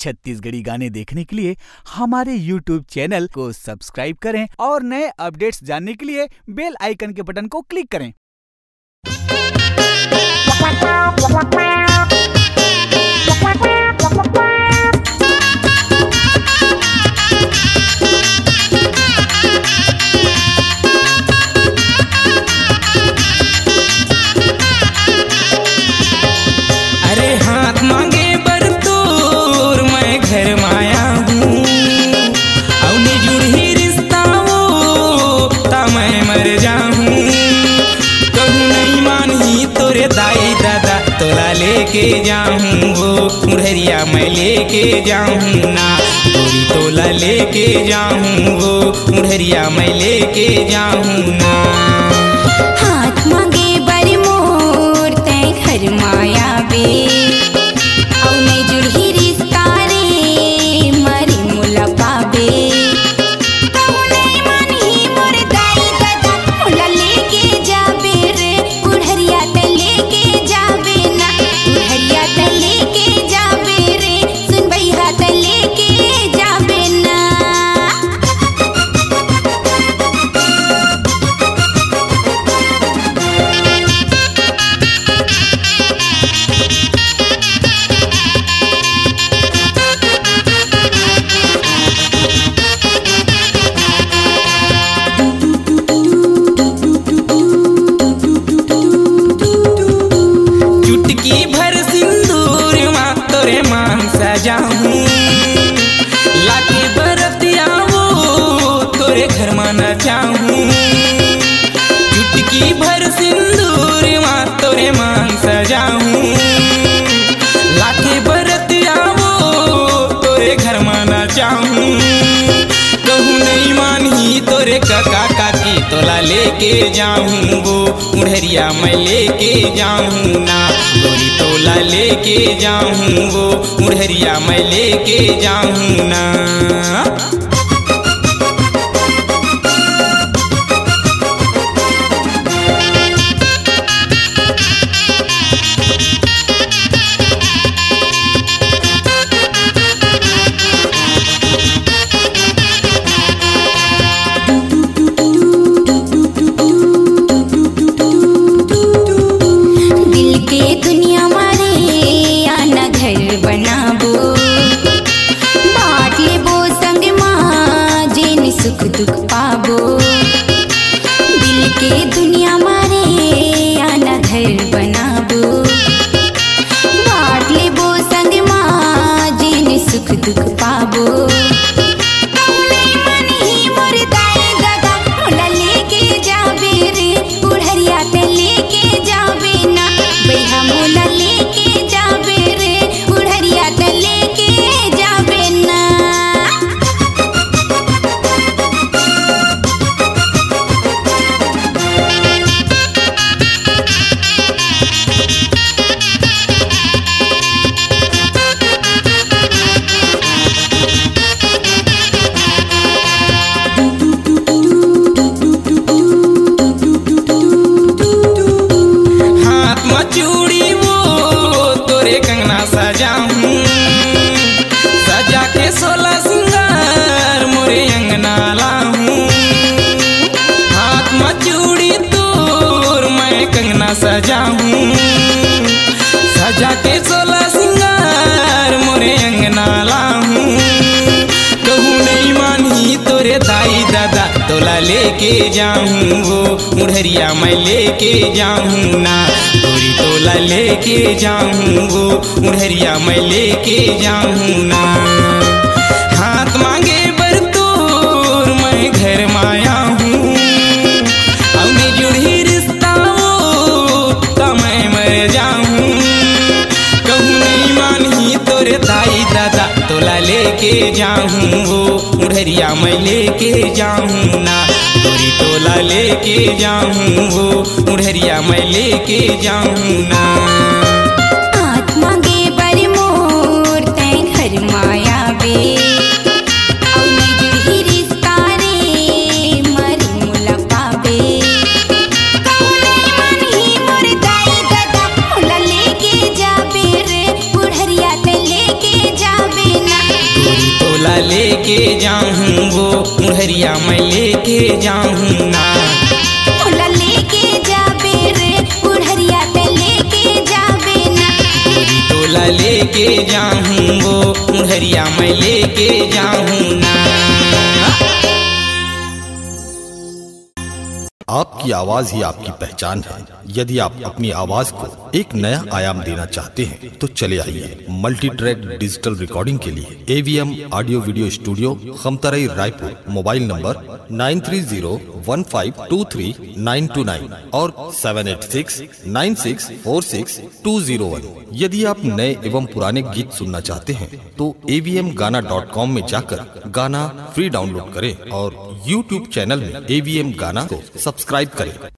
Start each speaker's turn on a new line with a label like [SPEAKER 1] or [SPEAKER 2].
[SPEAKER 1] छत्तीसगढ़ी गाने देखने के लिए हमारे YouTube चैनल को सब्सक्राइब करें और नए अपडेट्स जानने के लिए बेल आइकन के बटन को क्लिक करें।
[SPEAKER 2] अरे हाथ मांगे बरतूर मैं घर माया हूँ, अवनी जुड़ी रिश्ता वो ता मैं मर जाऊँ। कहूँ नहीं मानी तोरे दाई दादा तोला लेके जाऊँ, वो मुढ़रिया मैं लेके जाऊँ ना, तोरी तोला लेके जाऊँ, वो मुढ़रिया मैं लेके जाऊँ ना।
[SPEAKER 3] हाथ मांगे बर मोर तै घर माया बे, अवने जुड़ी रिश्ता रे मरी मुला पाबे। कहूँ नहीं मानी मोर दाई दादा मुला लेके जाबे रे, बुढ़रिया त लेके जाबे ना, बुढ़रिया त लेके जाबे रे, सुन भैया त लेके जाबे ना।
[SPEAKER 2] चुटकी भर सिंदूर माँ तोरे मांग सजाऊं, लाके बरतिया वो तोरे घर माना चाहूं। चुटकी भर सिंदूर माँ तोरे मांग सजाऊं, लाके बरतिया वो तोरे घर माना चाहूं। कहूँ नहीं मानी तोरे काका काकी तोला लेके जाऊँ, वो मुढ़रिया मैं लेके जाऊँ ना, तोरी तोला लेके जाऊँ, वो मुढ़रिया मैं लेके जाऊँ ना।
[SPEAKER 3] दिल के दुनिया मारे आना घर बनाबो, बाट लेबो संग माँ जेन सुख दुख पाबो। दिल के दुनिया मारे आना घर बनाबो, बाट लेबो संग माँ जेन सुख दुख पाबो। कहूँ नहीं मानी मोर दाई दादा मुला लेके जाबे रे, बुढ़रिया त लेके जाबे ना, भैया मुला लेके जाबे रे, बुढ़रिया त लेके जाबे ना।
[SPEAKER 2] हाथ में चूड़ी वो तोरे कंगना सजाऊं, सजा के 16 सिंगार मोरे अंगना लाऊं। हाथ में चूड़ी तोर मैं कंगना सजाऊं, सजा के 16 सिंगार मोरे अंगना लाऊं। कहूँ नहीं मानी तोरे दाई दादा तोला लेके जाऊँ, वो मुढ़रिया मैं लेके जाऊँ ना, तोरी तोला लेके जाऊँ, वो मुढ़रिया मैं लेके जाऊँ ना। हाथ मांगे बरतूर मैं घर माया हूँ, अवनी जुड़ी रिश्ता वो ता मैं मर जाऊँ। कहूँ नहीं मानी तोरे दाई दादा तोला लेके जाऊँ, वो मुढ़रिया मैं लेके जाऊँ ना, तोरी तोला लेके जाऊँ, वो मुढ़रिया मैं लेके जाऊँ ना।
[SPEAKER 3] हाथ मांगे बर मोर तै घर माया बे, अवनी जुड़ी रिश्ता रे मरी मुला पाबे। कहूँ नहीं मानी मोर दाई दादा मुला लेके जाबे रे, बुढ़रिया त लेके जाबे ना,
[SPEAKER 2] लेके जाऊं वो मुहरिया मैं लेके जाऊं ना।
[SPEAKER 3] तोला लेके जाबे रे बुढ़रिया ते लेके जाबे ना।
[SPEAKER 2] गोरी तोला लेके जाऊं वो मुहरिया मैं लेके जाऊं ना।
[SPEAKER 4] आपकी आवाज ही आपकी पहचान है। यदि आप अपनी आवाज को एक नया आयाम देना चाहते हैं तो चले आइए मल्टी ट्रैक डिजिटल रिकॉर्डिंग के लिए AVM audio video studio Khamtarai Raipur. Mobile number 9301523929 और 7869646201। यदि आप नए एवं पुराने गीत सुनना चाहते हैं तो avmgana.com में जाकर गाना फ्री डाउनलोड करें और YouTube चैनल में AVM गाना को सब्सक्राइब करें।